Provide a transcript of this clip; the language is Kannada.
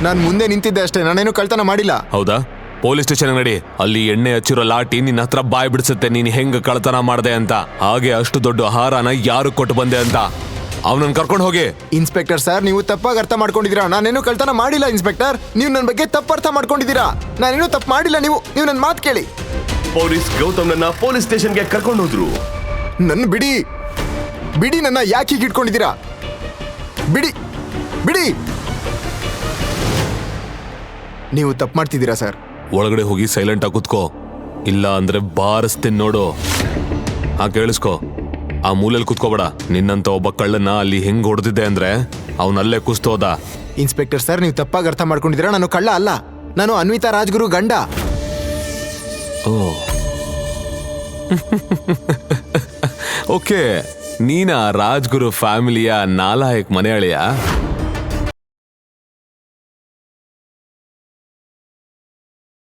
ನಾನು ಮುಂದೆ ನಿಂತಿದ್ದೆ ಅಷ್ಟೇ, ನಾನೇನು ಕಳ್ತನ ಮಾಡಿಲ್ಲ. ಹೌದಾ? ಪೊಲೀಸ್ ಸ್ಟೇಷನ್ ನಡಿ. ಅಲ್ಲಿ ಎಣ್ಣೆ ಹಚ್ಚಿರೋ ಲಾಟಿ ನಿನ್ನ ಹತ್ರ ಬಾಯ್ ಬಿಡಿಸುತ್ತೆ ನೀನ್ ಹೆಂಗ್ ಕಳ್ತನ ಮಾಡ್ದೆ ಅಂತ. ಹಾಗೆ ಅಷ್ಟು ದೊಡ್ಡ ಹಾರನ ಯಾರು ಕೊಟ್ಟು ಬಂದೆ ಅಂತ. ಅವನನ್ನ ಕರ್ಕೊಂಡು ಹೋಗಿ. ಇನ್ಸ್ಪೆಕ್ಟರ್ ಸರ್, ನೀವು ತಪ್ಪಾಗಿ ಅರ್ಥ ಮಾಡ್ಕೊಂಡಿದ್ದೀರಾ. ನಾನೇನು ಕಳ್ತನ ಮಾಡಿಲ್ಲ ಇನ್ಸ್ಪೆಕ್ಟರ್. ನೀವು ನನ್ನ ಬಗ್ಗೆ ತಪ್ಪು ಅರ್ಥ ಮಾಡ್ಕೊಂಡಿದ್ದೀರಾ. ನಾನೇನು ತಪ್ಪು ಮಾಡಿಲ್ಲ. ನೀವು ನನ್ನ ಮಾತು ಕೇಳಿ. ಪೊಲೀಸ್ ಗೌತಮ್ನನ್ನ ಪೊಲೀಸ್ ಸ್ಟೇಷನ್ಗೆ ಕರ್ಕೊಂಡು ಹೋದ್ರು. ನನ್ನ ಬಿಡಿ ಬಿಡಿ, ನನ್ನ ಯಾಕೆ ಹೀಗೆ ಇಟ್ಕೊಂಡಿದ್ದೀರಾ? ಬಿಡಿ ಬಿಡಿ. ನೀವು ತಪ್ಪು ಮಾಡ್ತಿದ್ದೀರಾ ಸರ್. ಒಳಗಡೆ ಹೋಗಿ ಸೈಲೆಂಟ್ ಆಗಿ ಕೂತ್ಕೋ, ಇಲ್ಲ ಅಂದ್ರೆ ಬಾರಿಸ್ತೀನಿ ನೋಡು. ಕೇಳಿಸ್ಕೋ, ಆ ಮೂಲೆಯಲ್ಲಿ ಕೂತ್ಕೋಬೇಡ. ನಿನ್ನಂತ ಒಬ್ಬ ಕಳ್ಳನ್ನ ಅಲ್ಲಿ ಹೆಂಗ್ ಹೊಡೆದಿದ್ದೆ ಅಂದ್ರೆ ಅವನಲ್ಲೇ ಕುಸ್ತೋದ. ಇನ್ಸ್ಪೆಕ್ಟರ್ ಸರ್, ನೀವು ತಪ್ಪಾಗಿ ಅರ್ಥ ಮಾಡ್ಕೊಂಡಿದ್ದೀರಾ. ನಾನು ಕಳ್ಳ ಅಲ್ಲ, ನಾನು ಅನ್ವಿತಾ ರಾಜ್ಗುರು ಗಂಡ. ಓ ಓಕೆ, ನೀನಾ ರಾಜ್ಗುರು ಫ್ಯಾಮಿಲಿಯ ನಾಲಾಯಕ್ ಮನೆ ಅಳಿಯ?